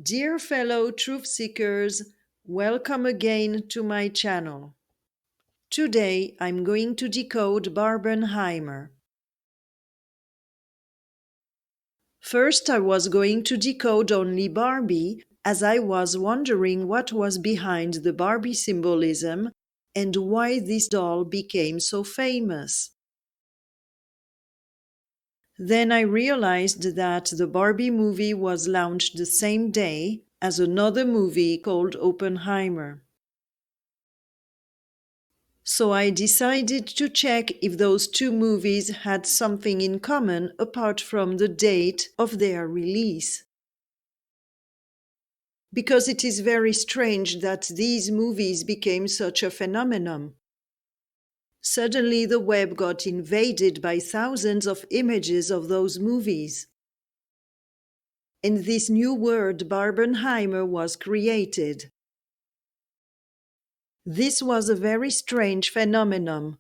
Dear fellow truth seekers, welcome again to my channel. Today I'm going to decode Barbenheimer. First, I was going to decode only Barbie, as I was wondering what was behind the Barbie symbolism and why this doll became so famous. Then I realized that the Barbie movie was launched the same day as another movie called Oppenheimer. So I decided to check if those two movies had something in common apart from the date of their release. Because it is very strange that these movies became such a phenomenon. Suddenly the web got invaded by thousands of images of those movies. And this new word Barbenheimer was created. This was a very strange phenomenon.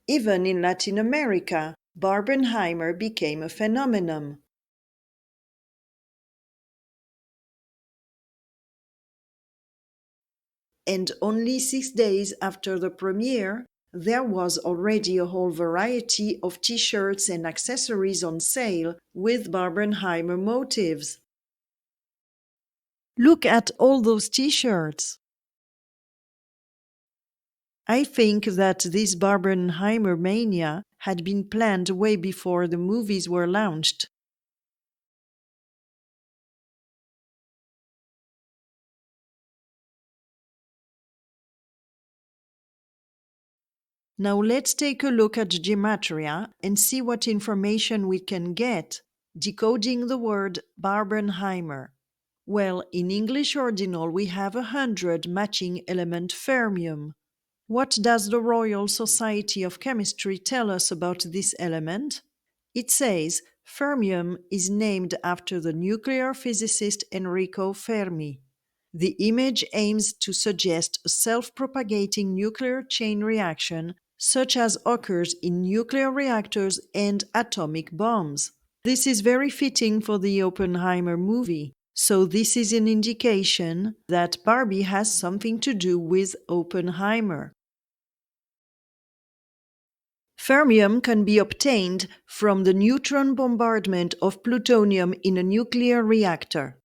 Even in Latin America, Barbenheimer became a phenomenon. And only 6 days after the premiere, there was already a whole variety of t-shirts and accessories on sale with Barbenheimer motifs. Look at all those t-shirts! I think that this Barbenheimer mania had been planned way before the movies were launched. Now let's take a look at gematria and see what information we can get decoding the word Barbenheimer. Well, in English ordinal we have 100 matching element fermium. What does the Royal Society of Chemistry tell us about this element? It says fermium is named after the nuclear physicist Enrico Fermi. The image aims to suggest a self-propagating nuclear chain reaction such as occurs in nuclear reactors and atomic bombs. This is very fitting for the Oppenheimer movie. So this is an indication that Barbie has something to do with Oppenheimer. Fermium can be obtained from the neutron bombardment of plutonium in a nuclear reactor.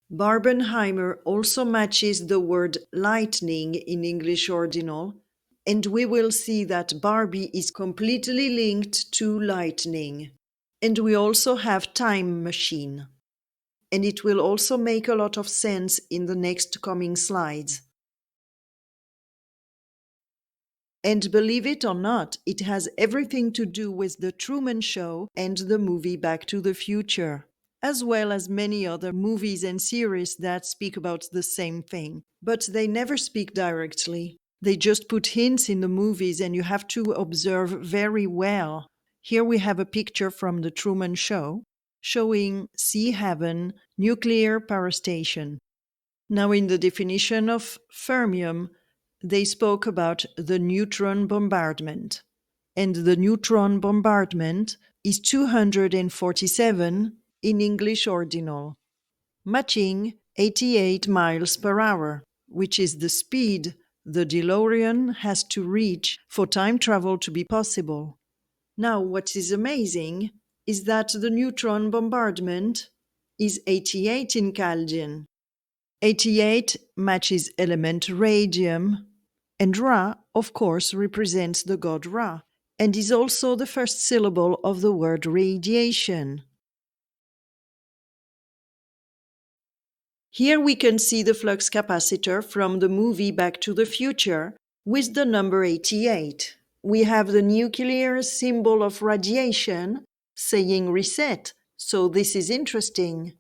Barbenheimer also matches the word lightning in English ordinal, and we will see that Barbie is completely linked to lightning. And we also have time machine. And it will also make a lot of sense in the next coming slides. And believe it or not, it has everything to do with the Truman Show and the movie Back to the Future, as well as many other movies and series that speak about the same thing. But they never speak directly. They just put hints in the movies and you have to observe very well. Here we have a picture from the Truman Show showing Sea Haven nuclear power station. Now in the definition of fermium, they spoke about the neutron bombardment. And the neutron bombardment is 247 in English ordinal, matching 88 miles per hour, which is the speed the DeLorean has to reach for time travel to be possible. Now, what is amazing is that the neutron bombardment is 88 in Chaldean. 88 matches element radium, and Ra, of course, represents the god Ra, and is also the first syllable of the word radiation. Here we can see the flux capacitor from the movie Back to the Future with the number 88. We have the nuclear symbol of radiation saying reset, so this is interesting.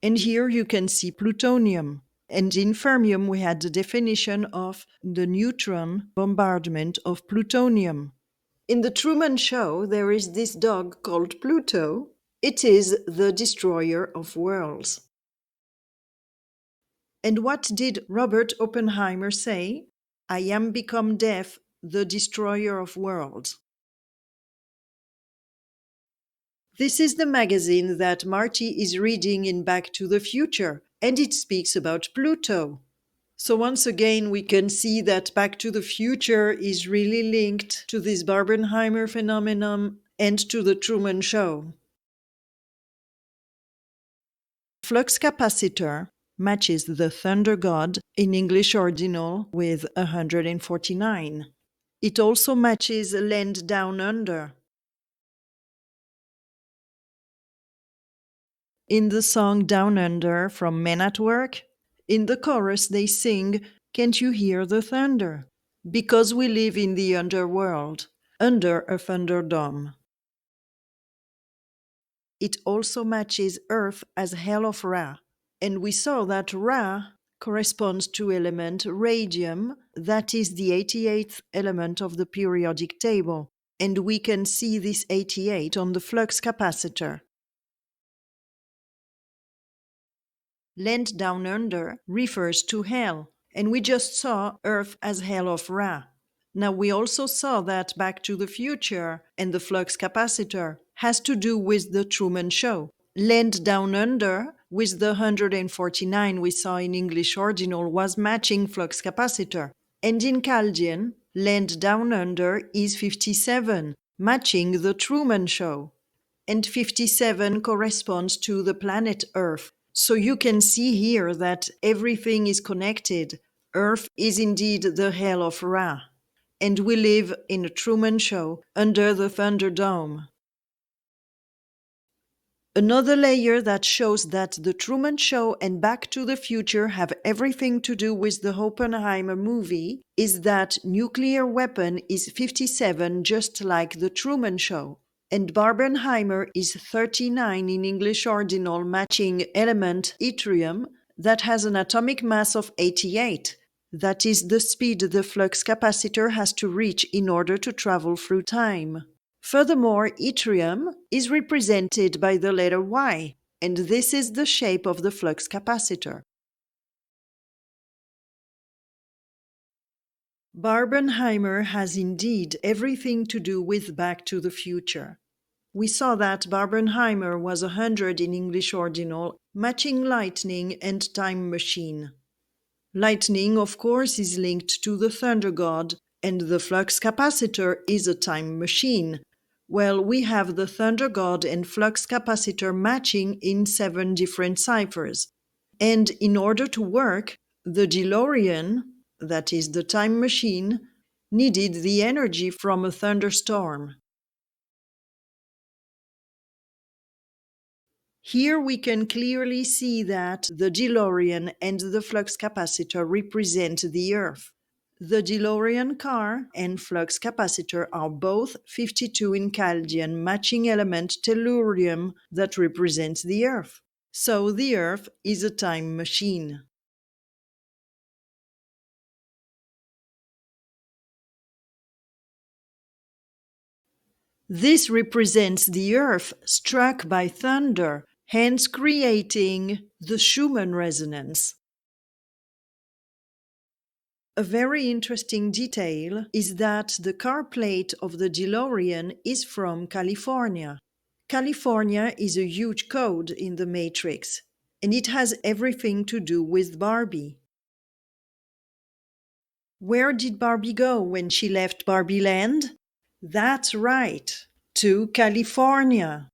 And here you can see plutonium. And in fermium we had the definition of the neutron bombardment of plutonium. In the Truman Show there is this dog called Pluto. It is the destroyer of worlds. And what did Robert Oppenheimer say? I am become death, the destroyer of worlds. This is the magazine that Marty is reading in Back to the Future, and it speaks about Pluto. So once again, we can see that Back to the Future is really linked to this Barbenheimer phenomenon and to the Truman Show. Flux capacitor matches the Thunder God in English ordinal with 149. It also matches Land Down Under. In the song Down Under from Men at Work, in the chorus they sing, Can't you hear the thunder? Because we live in the underworld, under a thunderdome. It also matches Earth as Hell of Ra, and we saw that Ra corresponds to element radium, that is the 88th element of the periodic table, and we can see this 88 on the flux capacitor. Land Down Under refers to hell, and we just saw Earth as Hell of Ra. Now we also saw that Back to the Future and the flux capacitor has to do with the Truman Show. Land Down Under with the 149 we saw in English ordinal was matching flux capacitor. And in Chaldean, Land Down Under is 57, matching the Truman Show. And 57 corresponds to the planet Earth. So you can see here that everything is connected. Earth is indeed the hell of Ra. And we live in a Truman Show under the Thunderdome. Another layer that shows that the Truman Show and Back to the Future have everything to do with the Oppenheimer movie is that nuclear weapon is 57 just like the Truman Show. And Barbenheimer is 39 in English ordinal matching element yttrium that has an atomic mass of 88. That is the speed the flux capacitor has to reach in order to travel through time. Furthermore, yttrium is represented by the letter Y, and this is the shape of the flux capacitor. Barbenheimer has indeed everything to do with Back to the Future. We saw that Barbenheimer was 100 in English ordinal, matching lightning and time machine. Lightning, of course, is linked to the thunder god, and the flux capacitor is a time machine. Well, we have the thunder god and flux capacitor matching in 7 different ciphers. And in order to work, the DeLorean, that is the time machine, needed the energy from a thunderstorm. Here we can clearly see that the DeLorean and the flux capacitor represent the Earth. The DeLorean car and flux capacitor are both 52 in Chaldean, matching element tellurium that represents the Earth. So the Earth is a time machine. This represents the Earth struck by thunder, hence creating the Schumann resonance. A very interesting detail is that the car plate of the DeLorean is from California. California is a huge code in the Matrix, and it has everything to do with Barbie. Where did Barbie go when she left Barbie Land? That's right, to California.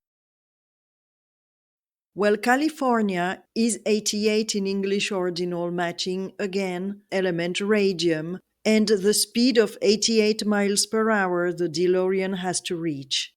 Well, California is 88 in English ordinal, matching again element radium, and the speed of 88 miles per hour the DeLorean has to reach.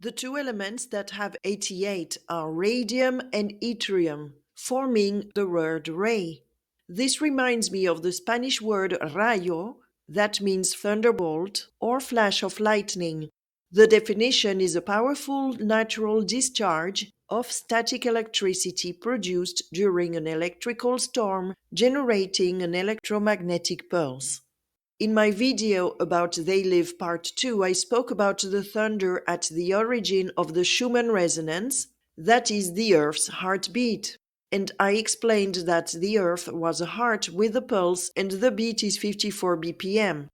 The two elements that have 88 are radium and yttrium, forming the word ray. This reminds me of the Spanish word rayo, that means thunderbolt or flash of lightning. The definition is a powerful natural discharge of static electricity produced during an electrical storm, generating an electromagnetic pulse. In my video about They Live Part 2, I spoke about the thunder at the origin of the Schumann resonance, that is the Earth's heartbeat. And I explained that the Earth was a heart with a pulse and the beat is 54 BPM.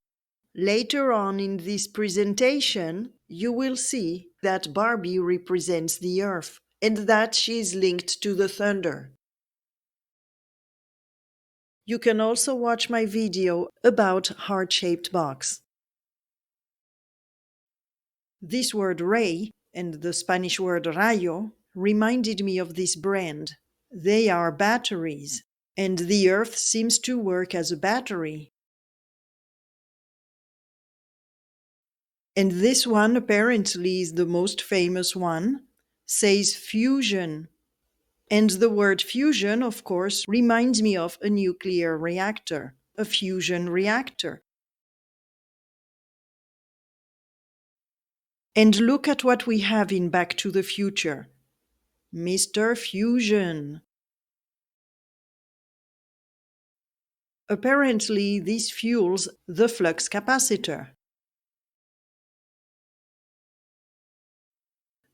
Later on in this presentation, you will see that Barbie represents the Earth and that she is linked to the thunder. You can also watch my video about heart-shaped box. This word ray and the Spanish word rayo reminded me of this brand. They are batteries, and the Earth seems to work as a battery. And this one apparently is the most famous one, says fusion. And the word fusion, of course, reminds me of a nuclear reactor, a fusion reactor. And look at what we have in Back to the Future. Mr. Fusion. Apparently, this fuels the flux capacitor.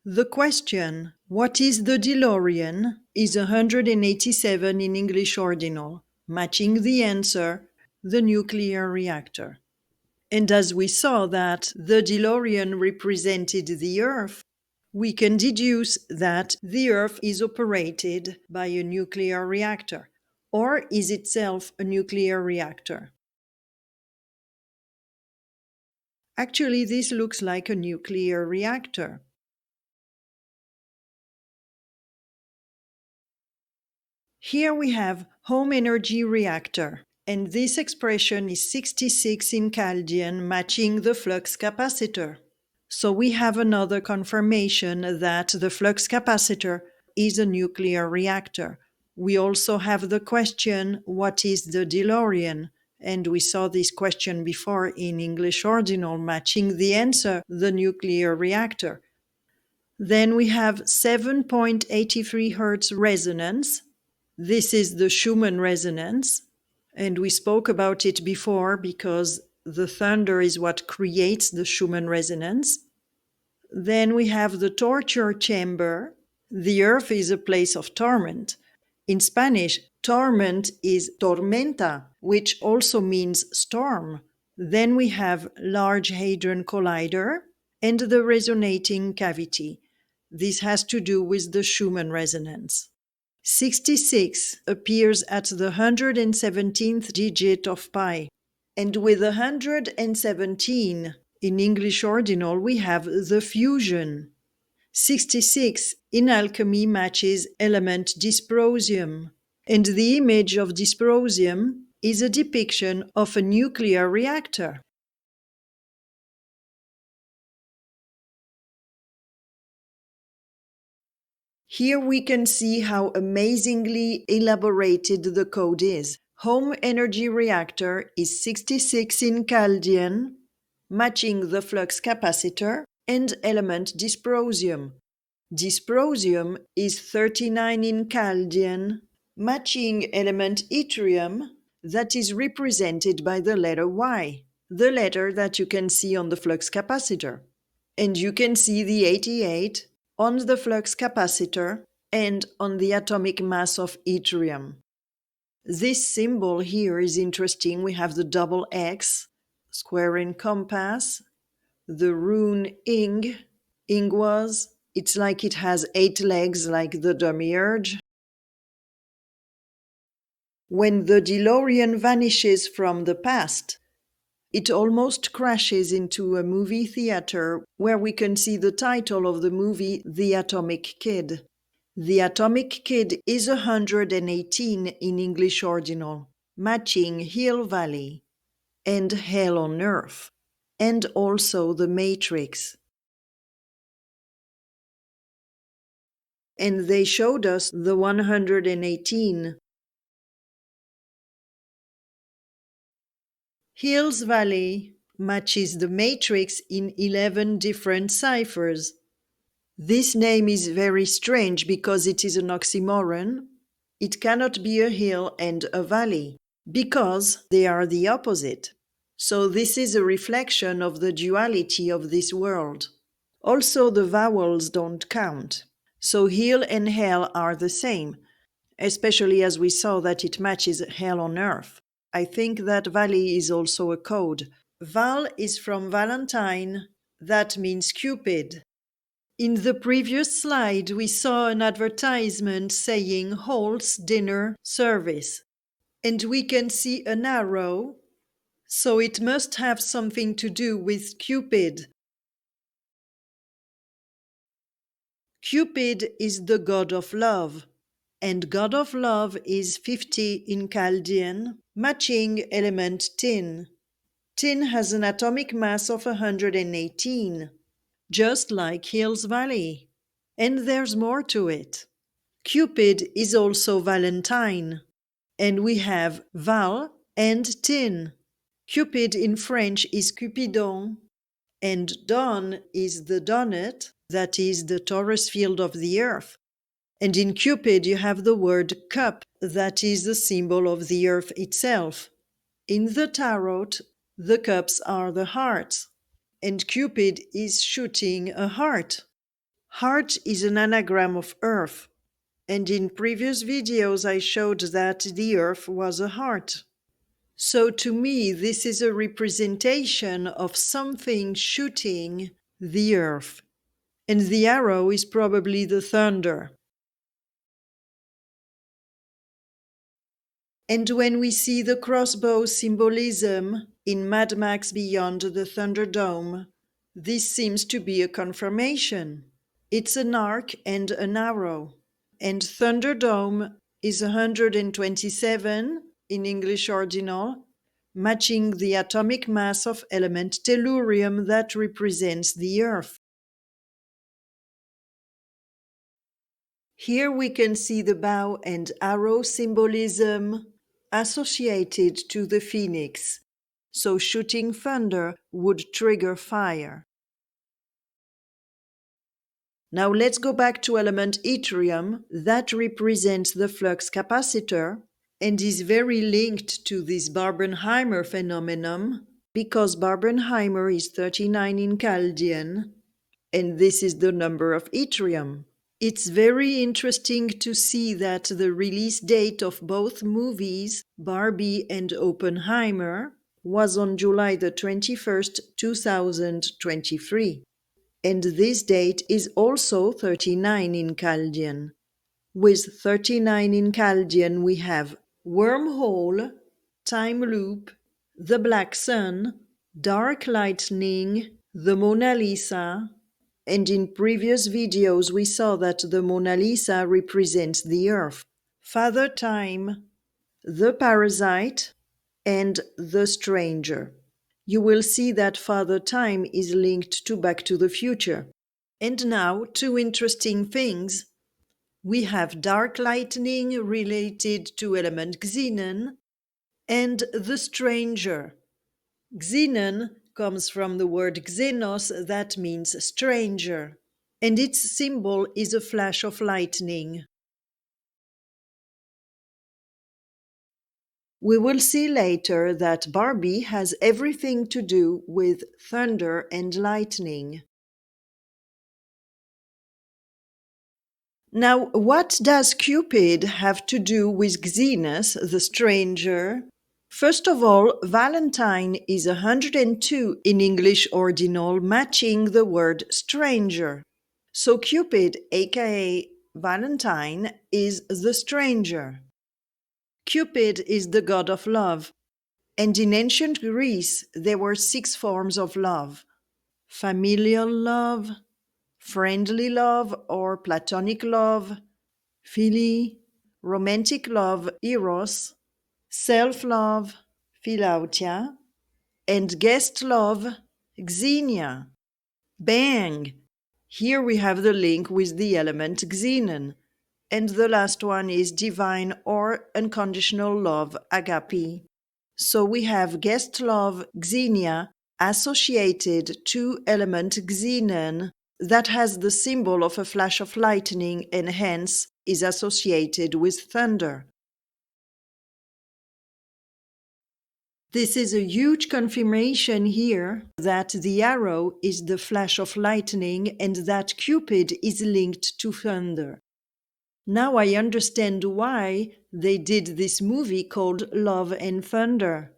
The question, what is the DeLorean, is 187 in English ordinal, matching the answer, the nuclear reactor. And as we saw that the DeLorean represented the Earth, we can deduce that the Earth is operated by a nuclear reactor, or is itself a nuclear reactor. Actually, this looks like a nuclear reactor. Here we have home energy reactor, and this expression is 66 in Chaldean, matching the flux capacitor. So we have another confirmation that the flux capacitor is a nuclear reactor. We also have the question, what is the DeLorean? And we saw this question before in English ordinal, matching the answer, the nuclear reactor. Then we have 7.83 Hertz resonance. This is the Schumann resonance, and we spoke about it before because the thunder is what creates the Schumann resonance. Then we have the torture chamber. The Earth is a place of torment. In Spanish, torment is tormenta, which also means storm. Then we have Large Hadron Collider and the resonating cavity. This has to do with the Schumann resonance. 66 appears at the 117th digit of pi. And with 117 in English ordinal, we have the fusion. 66 in alchemy matches element dysprosium. And the image of dysprosium is a depiction of a nuclear reactor. Here we can see how amazingly elaborated the code is. Home energy reactor is 66 in Chaldean, matching the flux capacitor and element dysprosium. Dysprosium is 39 in Chaldean, matching element yttrium that is represented by the letter Y, the letter that you can see on the flux capacitor. And you can see the 88 on the flux capacitor and on the atomic mass of yttrium. This symbol here is interesting. We have the double X, square and compass, the rune ing, ingwas. It's like it has 8 legs like the demiurge. When the DeLorean vanishes from the past, it almost crashes into a movie theater where we can see the title of the movie, The Atomic Kid. The Atomic Kid is 118 in English ordinal, matching Hill Valley and Hell on Earth, and also The Matrix. And they showed us the 118. Hills Valley matches The Matrix in 11 different ciphers. This name is very strange because it is an oxymoron. It cannot be a hill and a valley, because they are the opposite. So this is a reflection of the duality of this world. Also, the vowels don't count. So hill and hell are the same, especially as we saw that it matches hell on earth. I think that valley is also a code. Val is from Valentine, that means Cupid. In the previous slide, we saw an advertisement saying Holt's dinner service. And we can see an arrow, so it must have something to do with Cupid. Cupid is the god of love, and god of love is 50 in Chaldean, matching element tin. Tin has an atomic mass of 118, just like Hills Valley. And there's more to it. Cupid is also Valentine, and we have Val and Tin. Cupid in French is Cupidon, and Don is the donut, that is the torus field of the earth. And in Cupid you have the word cup, that is the symbol of the earth itself. In the tarot, the cups are the hearts, and Cupid is shooting a heart. Heart is an anagram of earth, and in previous videos I showed that the earth was a heart. So to me, this is a representation of something shooting the earth, and the arrow is probably the thunder. And when we see the crossbow symbolism in Mad Max Beyond the Thunderdome, this seems to be a confirmation. It's an arc and an arrow. And Thunderdome is 127 in English ordinal, matching the atomic mass of element tellurium that represents the Earth. Here we can see the bow and arrow symbolism associated to the phoenix, so shooting thunder would trigger fire. Now let's go back to element yttrium that represents the flux capacitor and is very linked to this Barbenheimer phenomenon because Barbenheimer is 39 in Chaldean and this is the number of yttrium. It's very interesting to see that the release date of both movies, Barbie and Oppenheimer, was on July the 21st, 2023. And this date is also 39 in Chaldean. With 39 in Chaldean, we have wormhole, time loop, the black sun, dark lightning, the Mona Lisa, and in previous videos we saw that the Mona Lisa represents the earth, Father Time, the parasite, and the stranger. You will see that Father Time is linked to Back to the Future. And now, two interesting things. We have dark lightning related to element xenon and the stranger. Xenon comes from the word xenos, that means stranger, and its symbol is a flash of lightning. We will see later that Barbie has everything to do with thunder and lightning. Now, what does Cupid have to do with Xenos, the stranger? First of all, Valentine is 102 in English ordinal, matching the word stranger. So Cupid, aka Valentine, is the stranger. Cupid is the god of love, and in ancient Greece there were 6 forms of love: familial love, friendly love or platonic love, philia, romantic love, eros, self-love, philautia, and guest love, xenia. Bang! Here we have the link with the element xenon. And the last one is divine or unconditional love, agape. So we have guest love, xenia, associated to element xenon that has the symbol of a flash of lightning and hence is associated with thunder. This is a huge confirmation here that the arrow is the flash of lightning and that Cupid is linked to thunder. Now I understand why they did this movie called Love and Thunder.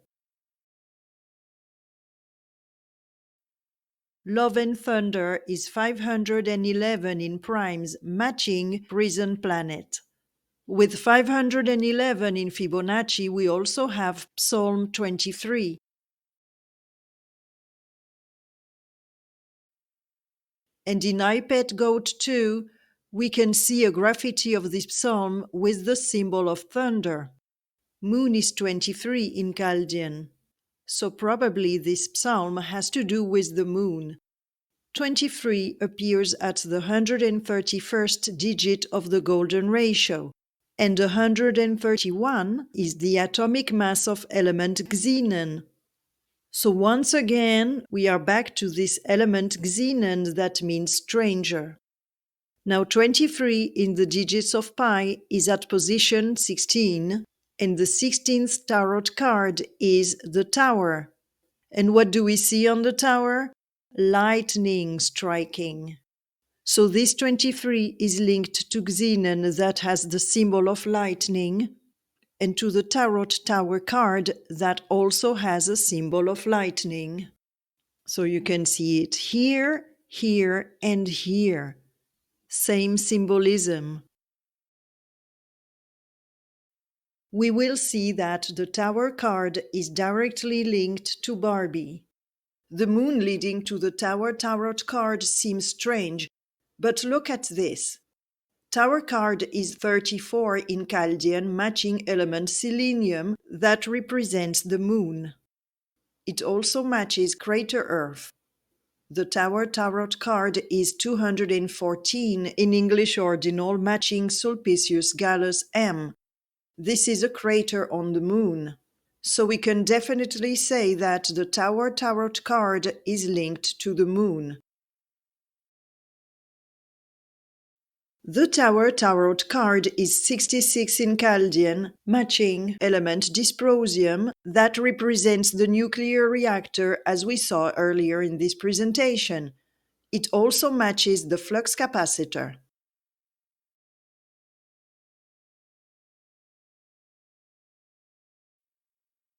Love and Thunder is 511 in primes, matching Prison Planet. With 511 in Fibonacci, we also have Psalm 23. And in iPad Goat 2, we can see a graffiti of this psalm with the symbol of thunder. Moon is 23 in Chaldean. So probably this psalm has to do with the moon. 23 appears at the 131st digit of the golden ratio, and 131 is the atomic mass of element xenon. So once again, we are back to this element xenon that means stranger. Now 23 in the digits of pi is at position 16, and the 16th tarot card is the Tower. And what do we see on the Tower? Lightning striking. So this 23 is linked to Xenon that has the symbol of lightning, and to the Tarot Tower card that also has a symbol of lightning. So you can see it here, here, and here. Same symbolism. We will see that the Tower card is directly linked to Barbie. The moon leading to the Tower Tarot card seems strange, but look at this. Tower card is 34 in Chaldean, matching element selenium that represents the moon. It also matches crater Earth. The Tower Tarot card is 214 in English ordinal, matching Sulpicius Gallus M. This is a crater on the moon. So we can definitely say that the Tower Tarot card is linked to the moon. The Tower Tarot card is 66 in Chaldean, matching element dysprosium that represents the nuclear reactor as we saw earlier in this presentation. It also matches the flux capacitor.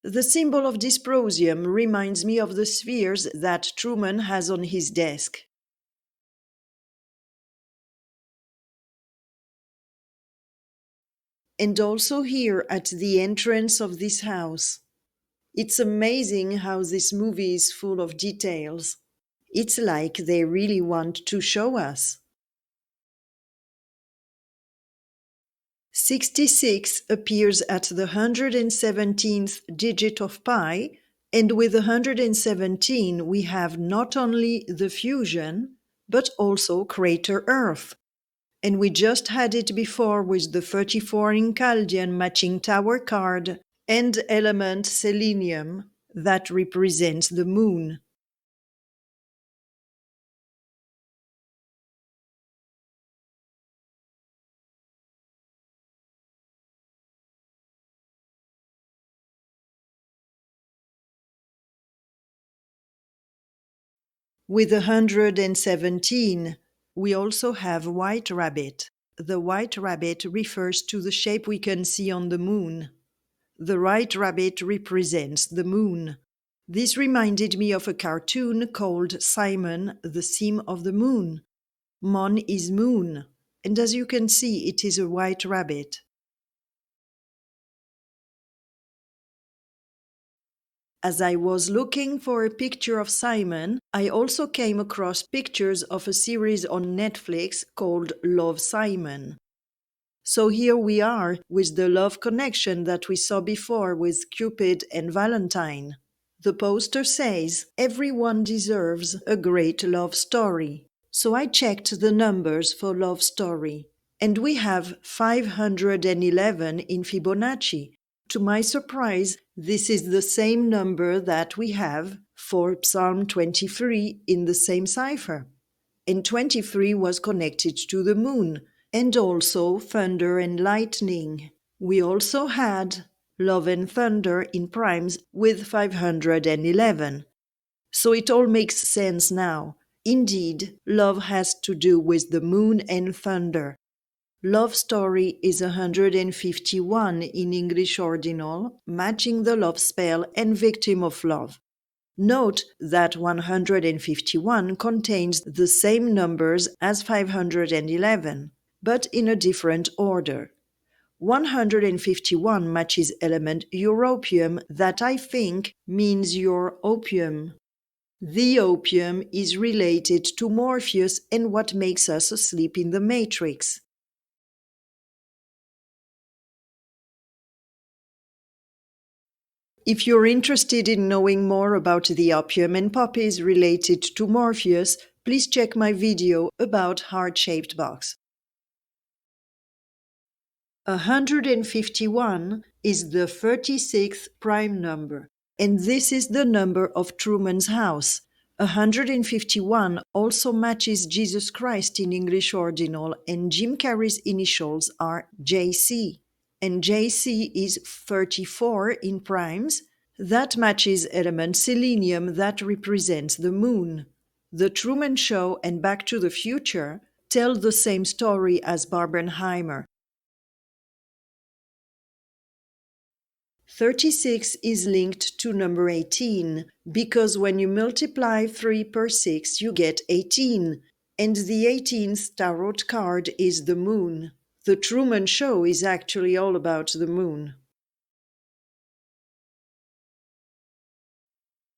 The symbol of dysprosium reminds me of the spheres that Truman has on his desk. And also here at the entrance of this house. It's amazing how this movie is full of details. It's like they really want to show us. 66 appears at the 117th digit of pi, and with 117 we have not only the fusion, but also crater Earth. And we just had it before with the 34 in Chaldean matching Tower card and element selenium that represents the moon. With 117, we also have White Rabbit. The White Rabbit refers to the shape we can see on the moon. The White Rabbit represents the moon. This reminded me of a cartoon called Simon, the Seam of the Moon. Mon is moon, and as you can see, it is a white rabbit. As I was looking for a picture of Simon, I also came across pictures of a series on Netflix called Love, Simon. So here we are with the love connection that we saw before with Cupid and Valentine. The poster says, "Everyone deserves a great love story." So I checked the numbers for love story, and we have 511 in Fibonacci. To my surprise, this is the same number that we have for Psalm 23 in the same cipher. And 23 was connected to the moon, and also thunder and lightning. We also had Love and Thunder in primes with 511. So it all makes sense now. Indeed, love has to do with the moon and thunder. Love Story is 151 in English ordinal, matching the love spell and victim of love. Note that 151 contains the same numbers as 511, but in a different order. 151 matches element europium, that I think means your opium. The opium is related to Morpheus and what makes us asleep in the Matrix. If you're interested in knowing more about the opium and poppies related to Morpheus, please check my video about heart-shaped box. 151 is the 36th prime number, and this is the number of Truman's house. 151 also matches Jesus Christ in English ordinal, and Jim Carrey's initials are JC. And JC is 34 in primes. That matches element selenium that represents the moon. The Truman Show and Back to the Future tell the same story as Barbenheimer. 36 is linked to number 18 because when you multiply 3 per 6, you get 18, and the 18th tarot card is the moon. The Truman Show is actually all about the moon.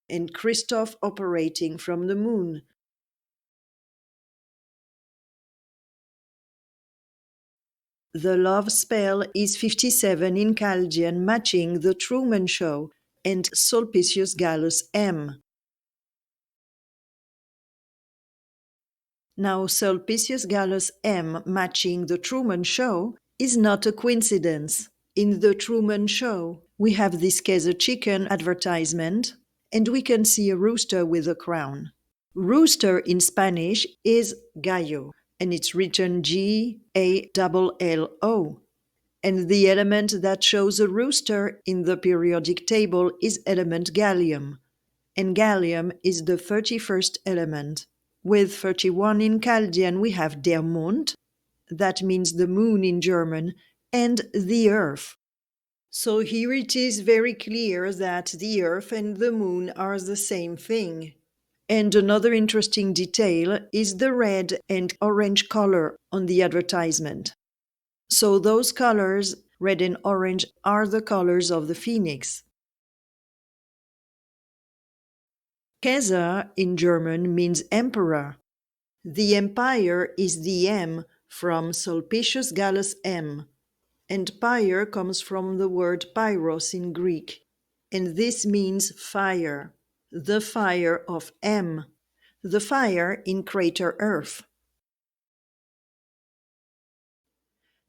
And Christoph operating from the moon. The love spell is 57 in Chaldean, matching the Truman Show and Sulpicius Gallus M. Now, Sulpicius Gallus M matching the Truman Show is not a coincidence. In the Truman Show, we have this Queso Chicken advertisement, and we can see a rooster with a crown. Rooster in Spanish is gallo, and it's written Gallo. And the element that shows a rooster in the periodic table is element gallium, and gallium is the 31st element. With 31 in Chaldean, we have der Mond, that means the moon in German, and the earth. So here it is very clear that the earth and the moon are the same thing. And another interesting detail is the red and orange color on the advertisement. So those colors, red and orange, are the colors of the phoenix. Kaiser in German means emperor. The empire is the M from Sulpicius Gallus M, and pyre comes from the word pyros in Greek, and this means fire, the fire of M, the fire in crater Earth.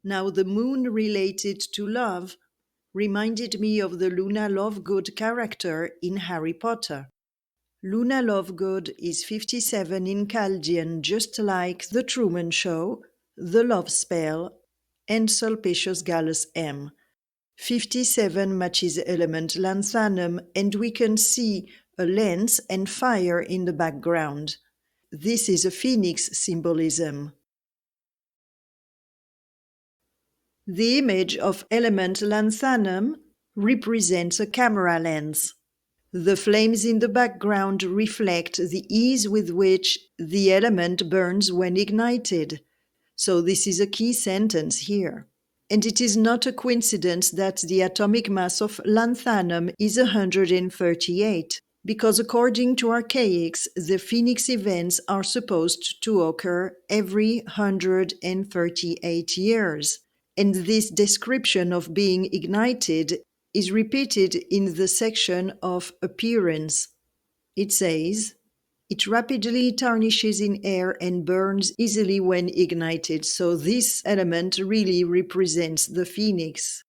Now the moon related to love reminded me of the Luna Lovegood character in Harry Potter. Luna Lovegood is 57 in Chaldean, just like the Truman Show, the Love Spell, and Sulpicius Gallus M. 57 matches element lanthanum, and we can see a lens and fire in the background. This is a phoenix symbolism. The image of element lanthanum represents a camera lens. The flames in the background reflect the ease with which the element burns when ignited. So this is a key sentence here. And it is not a coincidence that the atomic mass of lanthanum is 138, because according to archaics, the phoenix events are supposed to occur every 138 years. And this description of being ignited is repeated in the section of appearance. It says, "It rapidly tarnishes in air and burns easily when ignited." So this element really represents the phoenix.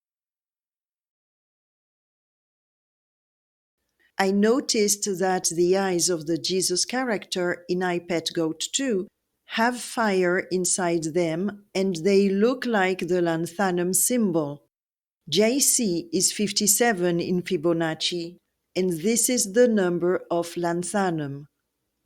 I noticed that the eyes of the Jesus character in I Pet Goat 2 have fire inside them, and they look like the lanthanum symbol. JC is 57 in Fibonacci, and this is the number of lanthanum.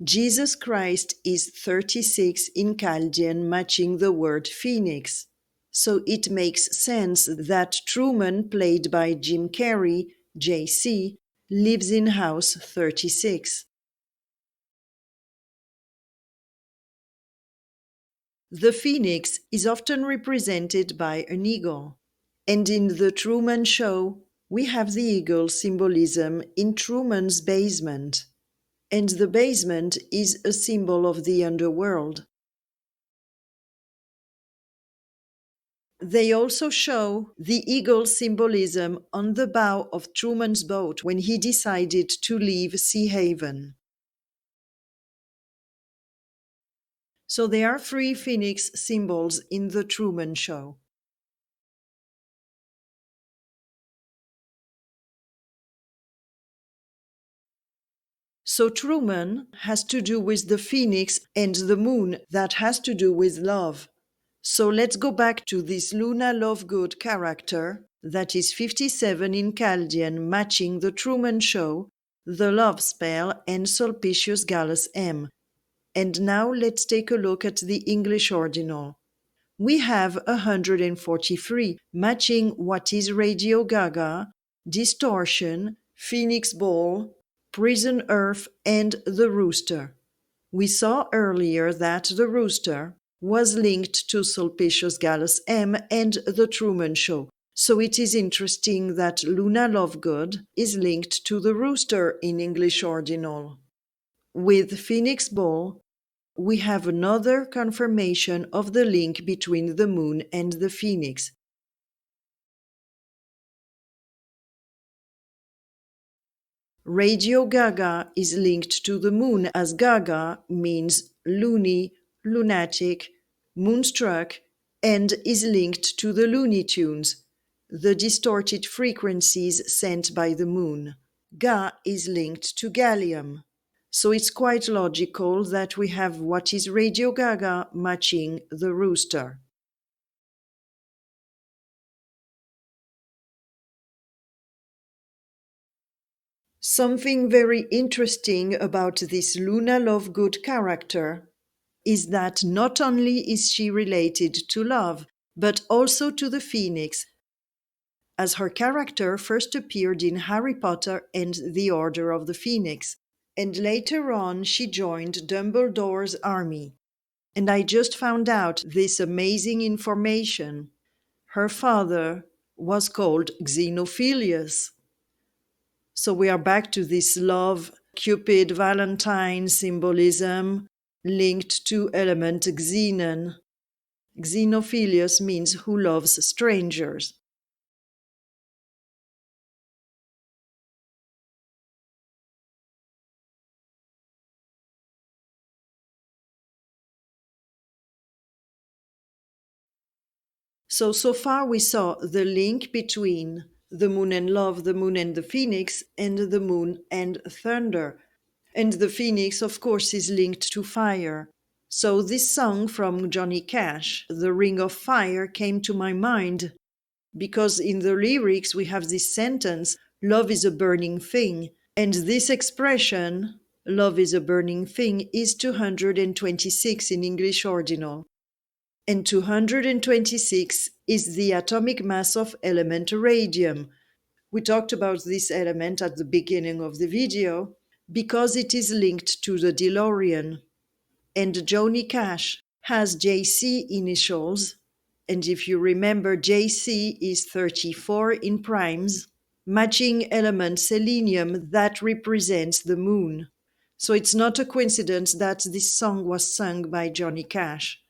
Jesus Christ is 36 in Chaldean, matching the word phoenix. So it makes sense that Truman, played by Jim Carrey, JC, lives in house 36. The phoenix is often represented by an eagle. And in the Truman Show, we have the eagle symbolism in Truman's basement. And the basement is a symbol of the underworld. They also show the eagle symbolism on the bow of Truman's boat when he decided to leave Sea Haven. So there are three phoenix symbols in the Truman Show. So Truman has to do with the phoenix and the moon that has to do with love. So let's go back to this Luna Lovegood character that is 57 in Chaldean, matching the Truman Show, the love spell, and Sulpicius Gallus M. And now let's take a look at the English ordinal. We have 143, matching what is Radio Gaga, Distortion, Phoenix Ball, Prison Earth, and the Rooster. We saw earlier that the Rooster was linked to Sulpicius Gallus M and the Truman Show. So it is interesting that Luna Lovegood is linked to the Rooster in English ordinal. With Phoenix Ball, we have another confirmation of the link between the moon and the phoenix. Radio Gaga is linked to the moon, as Gaga means loony, lunatic, moonstruck, and is linked to the Looney Tunes, the distorted frequencies sent by the moon. Ga is linked to gallium. So it's quite logical that we have what is Radio Gaga matching the rooster. Something very interesting about this Luna Lovegood character is that not only is she related to love, but also to the phoenix, as her character first appeared in Harry Potter and the Order of the Phoenix, and later on she joined Dumbledore's army. And I just found out this amazing information. Her father was called Xenophilius. So we are back to this love, Cupid, Valentine symbolism linked to element xenon. Xenophilius means who loves strangers. So far we saw the link between the moon and love, the moon and the phoenix, and the moon and thunder. And the phoenix, of course, is linked to fire. So this song from Johnny Cash, The Ring of Fire, came to my mind because in the lyrics we have this sentence, love is a burning thing. And this expression, love is a burning thing, is 226 in English ordinal. And 226 is the atomic mass of element radium. We talked about this element at the beginning of the video because it is linked to the DeLorean. And Johnny Cash has JC initials. And if you remember, JC is 34 in primes, matching element selenium that represents the moon. So it's not a coincidence that this song was sung by Johnny Cash.